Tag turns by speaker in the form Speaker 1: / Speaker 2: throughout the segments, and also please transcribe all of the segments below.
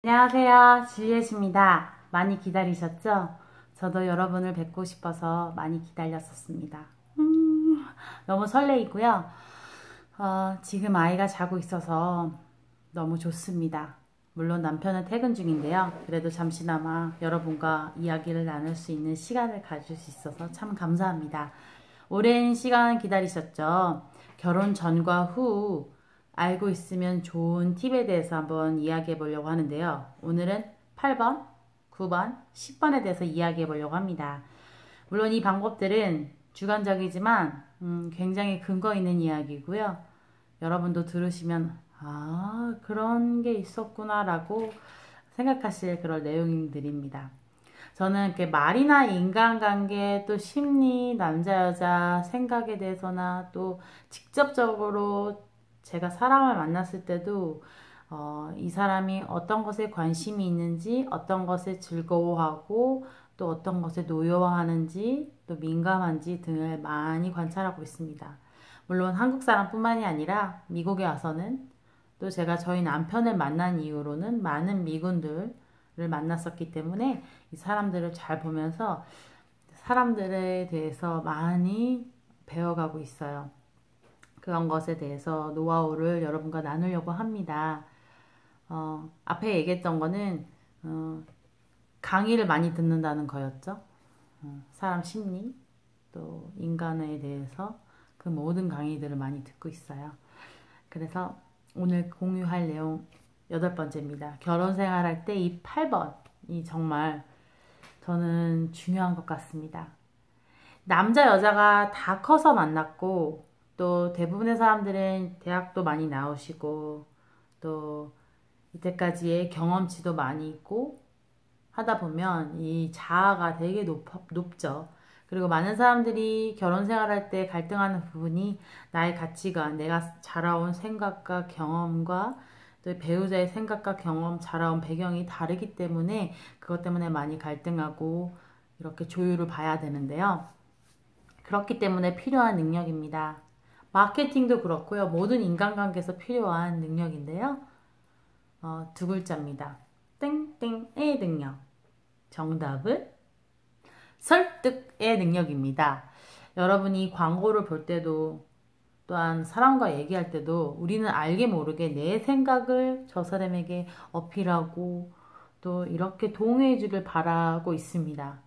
Speaker 1: 안녕하세요. 지혜입니다. 많이 기다리셨죠? 저도 여러분을 뵙고 싶어서 많이 기다렸었습니다. 너무 설레이고요. 지금 아이가 자고 있어서 너무 좋습니다. 물론 남편은 퇴근 중인데요. 그래도 잠시나마 여러분과 이야기를 나눌 수 있는 시간을 가질 수 있어서 참 감사합니다. 오랜 시간 기다리셨죠? 결혼 전과 후 알고 있으면 좋은 팁에 대해서 한번 이야기해 보려고 하는데요. 오늘은 8번, 9번, 10번에 대해서 이야기해 보려고 합니다. 물론 이 방법들은 주관적이지만 굉장히 근거 있는 이야기고요. 여러분도 들으시면 그런 게 있었구나 라고 생각하실 그런 내용들입니다. 저는 이렇게 말이나 인간관계 또 심리, 남자, 여자 생각에 대해서나 또 직접적으로 제가 사람을 만났을 때도 이 사람이 어떤 것에 관심이 있는지, 어떤 것에 즐거워하고 또 어떤 것에 노여워하는지, 또 민감한지 등을 많이 관찰하고 있습니다. 물론 한국 사람뿐만이 아니라 미국에 와서는 또 제가 저희 남편을 만난 이후로는 많은 미군들을 만났었기 때문에 이 사람들을 잘 보면서 사람들에 대해서 많이 배워가고 있어요. 그런 것에 대해서 노하우를 여러분과 나누려고 합니다. 앞에 얘기했던 거는 강의를 많이 듣는다는 거였죠. 사람 심리, 또 인간에 대해서 그 모든 강의들을 많이 듣고 있어요. 그래서 오늘 공유할 내용 8번째입니다. 결혼 생활할 때 이 8번이 정말 저는 중요한 것 같습니다. 남자 여자가 다 커서 만났고 또 대부분의 사람들은 대학도 많이 나오시고 또 이때까지의 경험치도 많이 있고 하다 보면 이 자아가 되게 높죠. 그리고 많은 사람들이 결혼 생활할 때 갈등하는 부분이 나의 가치관, 내가 자라온 생각과 경험과 또 배우자의 생각과 경험, 자라온 배경이 다르기 때문에 그것 때문에 많이 갈등하고 이렇게 조율을 봐야 되는데요. 그렇기 때문에 필요한 능력입니다. 마케팅도 그렇고요. 모든 인간관계에서 필요한 능력인데요. 두 글자입니다. 땡땡의 능력. 정답은 설득의 능력입니다. 여러분이 광고를 볼 때도 또한 사람과 얘기할 때도 우리는 알게 모르게 내 생각을 저 사람에게 어필하고 또 이렇게 동의해 주길 바라고 있습니다.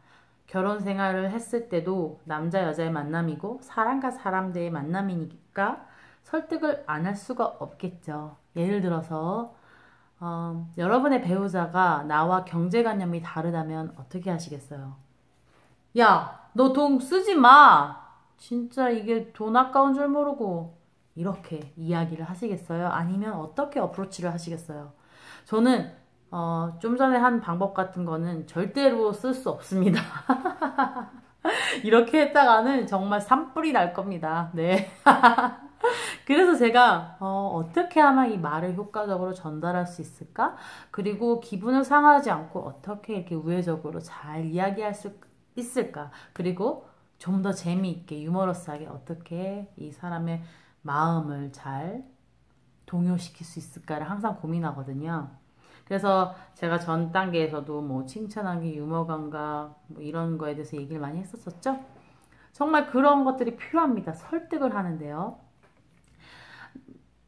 Speaker 1: 결혼 생활을 했을 때도 남자 여자의 만남이고 사람과 사람들의 만남이니까 설득을 안 할 수가 없겠죠. 예를 들어서 여러분의 배우자가 나와 경제관념이 다르다면 어떻게 하시겠어요? 야, 너 돈 쓰지 마! 진짜 이게 돈 아까운 줄 모르고 이렇게 이야기를 하시겠어요? 아니면 어떻게 어프로치를 하시겠어요? 저는 좀 전에 한 방법 같은 거는 절대로 쓸 수 없습니다. 이렇게 했다가는 정말 산불이 날 겁니다. 네. 그래서 제가 어떻게 하면 이 말을 효과적으로 전달할 수 있을까? 그리고 기분을 상하지 않고 어떻게 이렇게 우회적으로 잘 이야기할 수 있을까? 그리고 좀 더 재미있게 유머러스하게 어떻게 이 사람의 마음을 잘 동요시킬 수 있을까를 항상 고민하거든요. 그래서 제가 전 단계에서도 뭐 칭찬하기, 유머 감각 뭐 이런 거에 대해서 얘기를 많이 했었었죠. 정말 그런 것들이 필요합니다. 설득을 하는데요.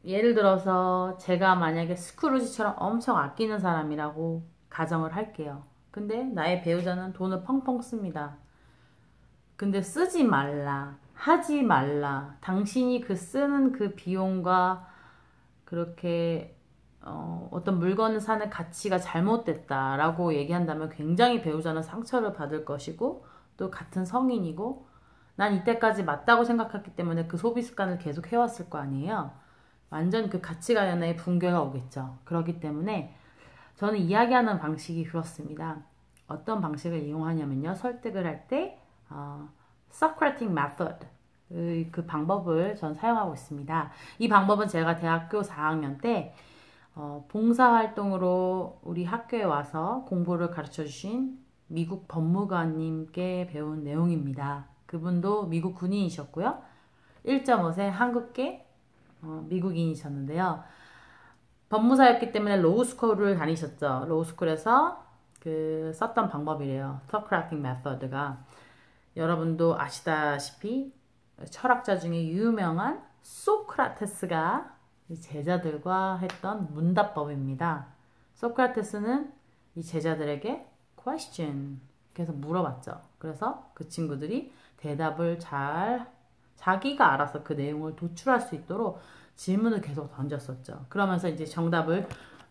Speaker 1: 예를 들어서 제가 만약에 스크루지처럼 엄청 아끼는 사람이라고 가정을 할게요. 근데 나의 배우자는 돈을 펑펑 씁니다. 근데 쓰지 말라, 하지 말라. 당신이 그 쓰는 그 비용과 그렇게 어떤 물건을 사는 가치가 잘못됐다라고 얘기한다면 굉장히 배우자는 상처를 받을 것이고 또 같은 성인이고 난 이때까지 맞다고 생각했기 때문에 그 소비 습관을 계속 해왔을 거 아니에요. 완전 그 가치관의 붕괴가 오겠죠. 그렇기 때문에 저는 이야기하는 방식이 그렇습니다. 어떤 방식을 이용하냐면요. 설득을 할 때 Socratic Method 그 방법을 전 사용하고 있습니다. 이 방법은 제가 대학교 4학년 때 봉사활동으로 우리 학교에 와서 공부를 가르쳐 주신 미국 법무관님께 배운 내용입니다. 그분도 미국 군인이셨고요. 1.5세 한국계 미국인이셨는데요. 법무사였기 때문에 로우스쿨을 다니셨죠. 로우스쿨에서 그 썼던 방법이래요. Socratic Method가. 여러분도 아시다시피 철학자 중에 유명한 소크라테스가 제자들과 했던 문답법입니다. 소크라테스는 이 제자들에게 question, 그래서 물어봤죠. 그래서 그 친구들이 대답을 잘 자기가 알아서 그 내용을 도출할 수 있도록 질문을 계속 던졌었죠. 그러면서 이제 정답을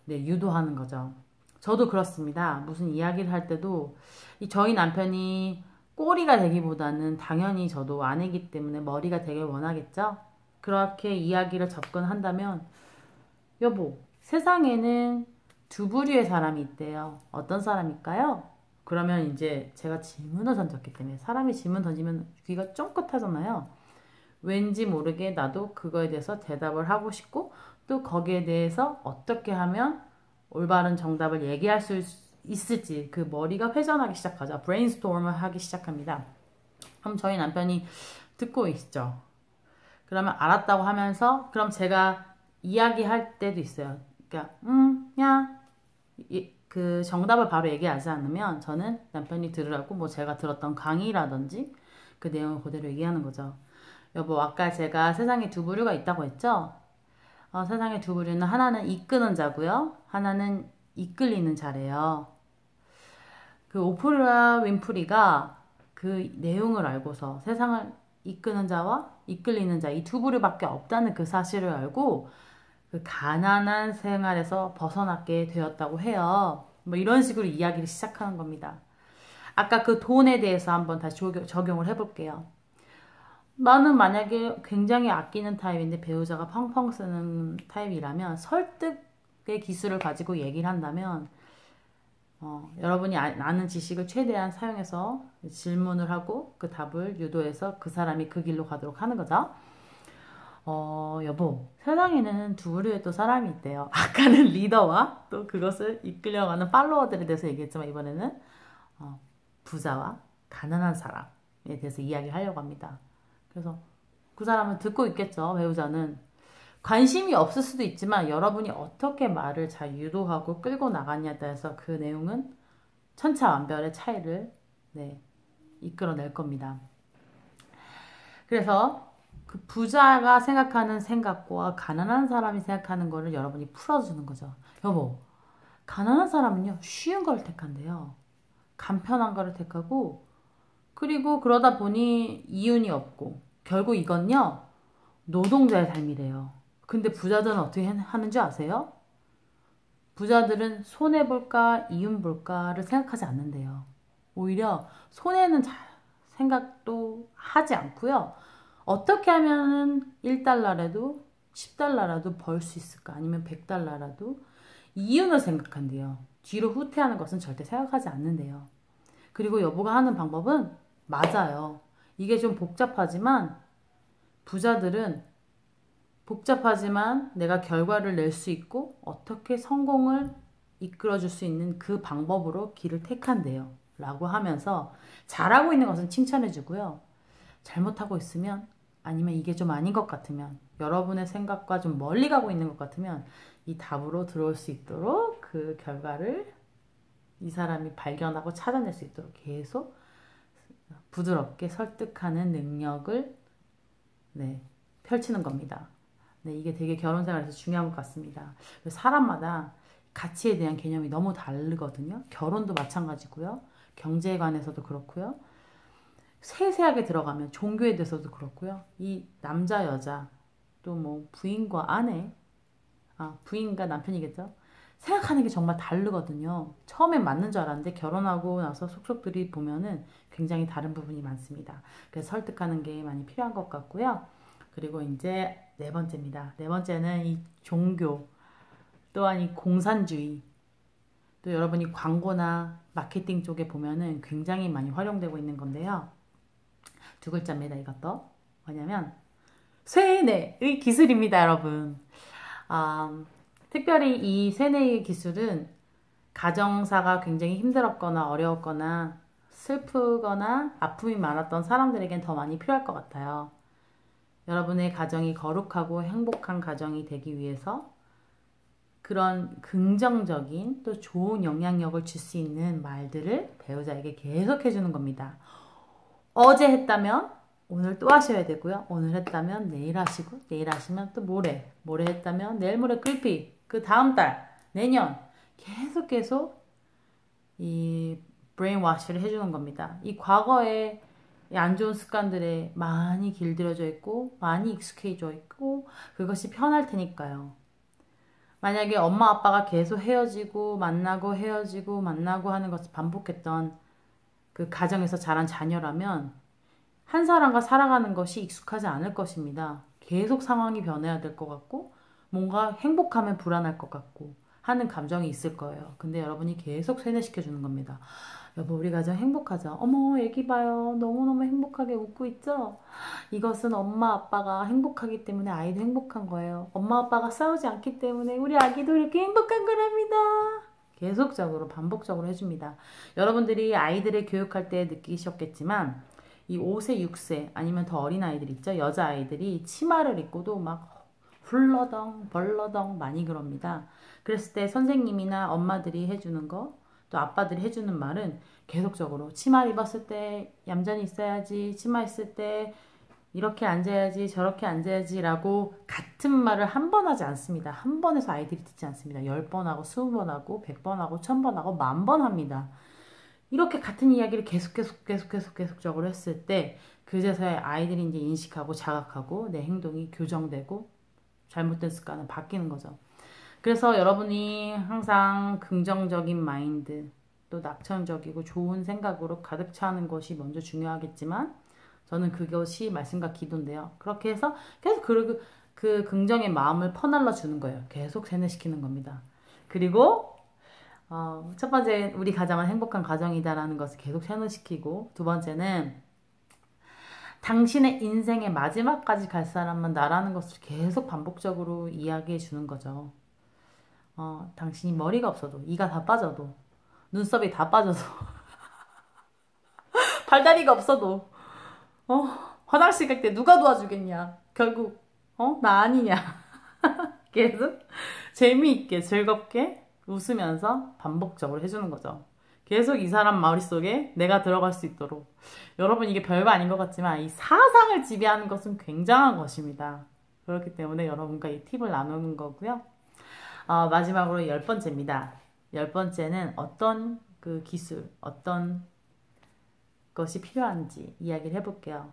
Speaker 1: 유도하는 거죠. 저도 그렇습니다. 무슨 이야기를 할 때도 저희 남편이 꼬리가 되기보다는 당연히 저도 아내이기 때문에 머리가 되길 원하겠죠. 그렇게 이야기를 접근한다면 여보, 세상에는 두 부류의 사람이 있대요. 어떤 사람일까요? 그러면 이제 제가 질문을 던졌기 때문에 사람이 질문 던지면 귀가 쫑긋하잖아요. 왠지 모르게 나도 그거에 대해서 대답을 하고 싶고 또 거기에 대해서 어떻게 하면 올바른 정답을 얘기할 수 있을지 그 머리가 회전하기 시작하죠. 브레인스토밍을 하기 시작합니다. 그럼 저희 남편이 듣고 있죠. 그러면 알았다고 하면서 그럼 제가 이야기할 때도 있어요. 그러니까 야, 그 정답을 바로 얘기하지 않으면 저는 남편이 들으라고 뭐 제가 들었던 강의라든지 그 내용을 그대로 얘기하는 거죠. 여보, 아까 제가 세상에 두 부류가 있다고 했죠? 세상에 두 부류는 하나는 이끄는 자고요. 하나는 이끌리는 자래요. 그 오프라 윈프리가 그 내용을 알고서 세상을 이끄는 자와 이끌리는 자 이 두 부류밖에 없다는 그 사실을 알고 그 가난한 생활에서 벗어나게 되었다고 해요. 뭐 이런 식으로 이야기를 시작하는 겁니다. 아까 그 돈에 대해서 한번 다시 적용을 해볼게요. 나는 만약에 굉장히 아끼는 타입인데 배우자가 펑펑 쓰는 타입이라면 설득의 기술을 가지고 얘기를 한다면 여러분이 아는 지식을 최대한 사용해서 질문을 하고 그 답을 유도해서 그 사람이 그 길로 가도록 하는 거죠. 여보, 세상에는 두 부류의 또 사람이 있대요. 아까는 리더와 또 그것을 이끌려가는 팔로워들에 대해서 얘기했지만 이번에는 부자와 가난한 사람에 대해서 이야기하려고 합니다. 그래서 그 사람은 듣고 있겠죠. 배우자는. 관심이 없을 수도 있지만 여러분이 어떻게 말을 잘 유도하고 끌고 나가냐에 따라서 그 내용은 천차만별의 차이를 이끌어낼 겁니다. 그래서 그 부자가 생각하는 생각과 가난한 사람이 생각하는 거를 여러분이 풀어주는 거죠. 여보, 가난한 사람은요, 쉬운 걸 택한대요. 간편한 거를 택하고, 그리고 그러다 보니 이윤이 없고, 결국 이건요, 노동자의 삶이래요. 근데 부자들은 어떻게 하는 줄 아세요? 부자들은 손해볼까, 이윤 볼까를 생각하지 않는데요. 오히려 손해는 생각도 하지 않고요. 어떻게 하면은 1달러라도 10달러라도 벌 수 있을까? 아니면 100달러라도 이윤을 생각한대요. 뒤로 후퇴하는 것은 절대 생각하지 않는데요. 그리고 여보가 하는 방법은 맞아요. 이게 좀 복잡하지만 부자들은 복잡하지만 내가 결과를 낼 수 있고 어떻게 성공을 이끌어줄 수 있는 그 방법으로 길을 택한대요. 라고 하면서 잘하고 있는 것은 칭찬해주고요. 잘못하고 있으면 아니면 이게 좀 아닌 것 같으면 여러분의 생각과 좀 멀리 가고 있는 것 같으면 이 답으로 들어올 수 있도록 그 결과를 이 사람이 발견하고 찾아낼 수 있도록 계속 부드럽게 설득하는 능력을 펼치는 겁니다. 이게 되게 결혼 생활에서 중요한 것 같습니다. 사람마다 가치에 대한 개념이 너무 다르거든요. 결혼도 마찬가지고요. 경제에 관해서도 그렇고요. 세세하게 들어가면 종교에 대해서도 그렇고요. 이 남자 여자 또 뭐 부인과 아내 부인과 남편이겠죠. 생각하는 게 정말 다르거든요. 처음엔 맞는 줄 알았는데 결혼하고 나서 속속들이 보면은 굉장히 다른 부분이 많습니다. 그래서 설득하는 게 많이 필요한 것 같고요. 그리고 이제 네 번째입니다. 네 번째는 이 종교 또한 이 공산주의 또 여러분이 광고나 마케팅 쪽에 보면은 굉장히 많이 활용되고 있는 건데요. 두 글자입니다. 이것도 뭐냐면 쇠뇌의 기술입니다. 여러분. 특별히 이 쇠뇌의 기술은 가정사가 굉장히 힘들었거나 어려웠거나 슬프거나 아픔이 많았던 사람들에겐 더 많이 필요할 것 같아요. 여러분의 가정이 거룩하고 행복한 가정이 되기 위해서 그런 긍정적인 또 좋은 영향력을 줄 수 있는 말들을 배우자에게 계속 해주는 겁니다. 어제 했다면 오늘 또 하셔야 되고요. 오늘 했다면 내일 하시고 내일 하시면 또 모레 했다면 내일 모레 글피 그 다음 달 내년 계속 이 브레인워시를 해주는 겁니다. 이 과거에 안 좋은 습관들에 많이 길들여져 있고 많이 익숙해져 있고 그것이 편할 테니까요. 만약에 엄마 아빠가 계속 헤어지고 만나고 헤어지고 만나고 하는 것을 반복했던 그 가정에서 자란 자녀라면 한 사람과 살아가는 것이 익숙하지 않을 것입니다. 계속 상황이 변해야 될 것 같고 뭔가 행복하면 불안할 것 같고 하는 감정이 있을 거예요. 근데 여러분이 계속 세뇌시켜주는 겁니다. 여보, 우리 가정 행복하죠? 어머, 애기 봐요. 너무너무 행복하게 웃고 있죠? 이것은 엄마 아빠가 행복하기 때문에 아이도 행복한 거예요. 엄마 아빠가 싸우지 않기 때문에 우리 아기도 이렇게 행복한 거랍니다. 계속적으로 반복적으로 해줍니다. 여러분들이 아이들을 교육할 때 느끼셨겠지만 이 5세, 6세 아니면 더 어린 아이들 있죠? 여자아이들이 치마를 입고도 막 훌러덩 벌러덩 많이 그럽니다. 그랬을 때 선생님이나 엄마들이 해주는 거, 또 아빠들이 해주는 말은 계속적으로 치마 입었을 때 얌전히 있어야지, 치마 있을 때 이렇게 앉아야지, 저렇게 앉아야지 라고 같은 말을 한 번 하지 않습니다. 한 번에서 아이들이 듣지 않습니다. 10번 하고 20번 하고 100번 하고 1000번 하고 10,000번 합니다. 이렇게 같은 이야기를 계속적으로 했을 때 그제서야 아이들이 이제 인식하고 자각하고 내 행동이 교정되고 잘못된 습관은 바뀌는 거죠. 그래서 여러분이 항상 긍정적인 마인드 또 낙천적이고 좋은 생각으로 가득 차는 것이 먼저 중요하겠지만 저는 그것이 말씀과 기도인데요. 그렇게 해서 계속 그 긍정의 마음을 퍼날라 주는 거예요. 계속 세뇌시키는 겁니다. 그리고 첫 번째 우리 가정은 행복한 가정이다라는 것을 계속 세뇌시키고 두 번째는 당신의 인생의 마지막까지 갈 사람은 나라는 것을 계속 반복적으로 이야기해 주는 거죠. 당신이 머리가 없어도 이가 다 빠져도 눈썹이 다 빠져도 발다리가 없어도 화장실 갈 때 누가 도와주겠냐 결국 나 아니냐 계속 재미있게 즐겁게 웃으면서 반복적으로 해주는 거죠. 계속 이 사람 머릿속에 내가 들어갈 수 있도록. 여러분 이게 별거 아닌 것 같지만 이 사상을 지배하는 것은 굉장한 것입니다. 그렇기 때문에 여러분과 이 팁을 나누는 거고요. 마지막으로 10번째입니다. 10번째는 어떤 그 기술, 어떤 것이 필요한지 이야기를 해볼게요.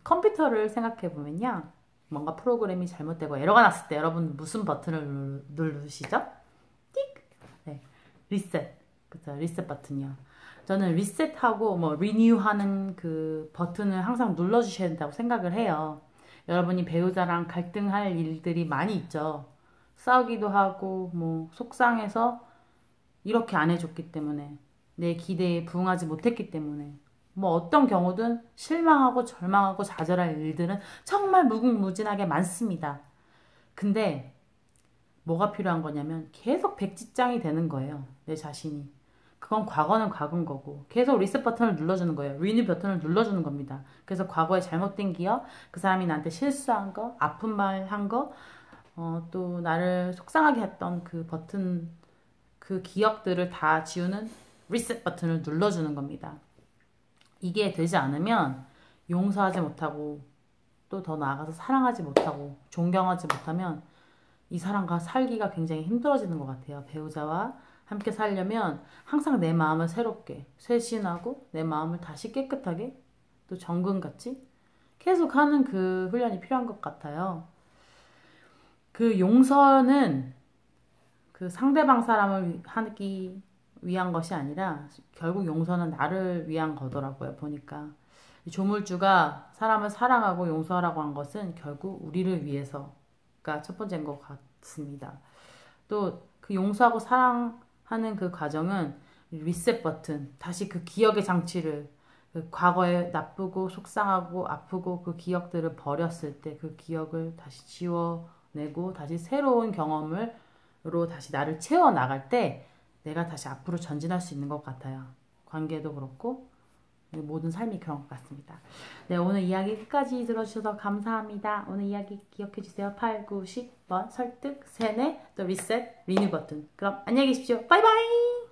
Speaker 1: 컴퓨터를 생각해 보면요. 뭔가 프로그램이 잘못되고 에러가 났을 때 여러분 무슨 버튼을 누르시죠? 띡! 네, 리셋. 그쵸, 리셋 버튼이요. 저는 리셋하고 뭐 리뉴하는 그 버튼을 항상 눌러주셔야 된다고 생각을 해요. 여러분이 배우자랑 갈등할 일들이 많이 있죠. 싸우기도 하고 뭐 속상해서 이렇게 안 해줬기 때문에 내 기대에 부응하지 못했기 때문에 뭐 어떤 경우든 실망하고 절망하고 좌절할 일들은 정말 무궁무진하게 많습니다. 근데 뭐가 필요한 거냐면 계속 백지장이 되는 거예요. 내 자신이. 그건 과거는 과거인 거고 계속 리셋 버튼을 눌러주는 거예요. 리뉴 버튼을 눌러주는 겁니다. 그래서 과거에 잘못된 기억, 그 사람이 나한테 실수한 거, 아픈 말 한 거, 또 나를 속상하게 했던 그 버튼, 그 기억들을 다 지우는 리셋 버튼을 눌러주는 겁니다. 이게 되지 않으면 용서하지 못하고 또 더 나아가서 사랑하지 못하고 존경하지 못하면 이 사람과 살기가 굉장히 힘들어지는 것 같아요. 배우자와 함께 살려면 항상 내 마음을 새롭게 쇄신하고 내 마음을 다시 깨끗하게 또 정금같이 계속하는 그 훈련이 필요한 것 같아요. 그 용서는 그 상대방 사람을 하기 위한 것이 아니라 결국 용서는 나를 위한 거더라고요. 보니까 조물주가 사람을 사랑하고 용서하라고 한 것은 결국 우리를 위해서가 첫 번째인 것 같습니다. 또 그 용서하고 사랑하는 그 과정은 리셋 버튼, 다시 그 기억의 장치를 그 과거에 나쁘고 속상하고 아프고 그 기억들을 버렸을 때 그 기억을 다시 지워내고 다시 새로운 경험으로 다시 나를 채워나갈 때 내가 다시 앞으로 전진할 수 있는 것 같아요. 관계도 그렇고 모든 삶이 그런 것 같습니다. 네, 오늘 이야기 끝까지 들어주셔서 감사합니다. 오늘 이야기 기억해주세요. 8, 9, 10번 설득, 세뇌, 또 리셋, 리뉴 버튼. 그럼 안녕히 계십시오. 바이바이!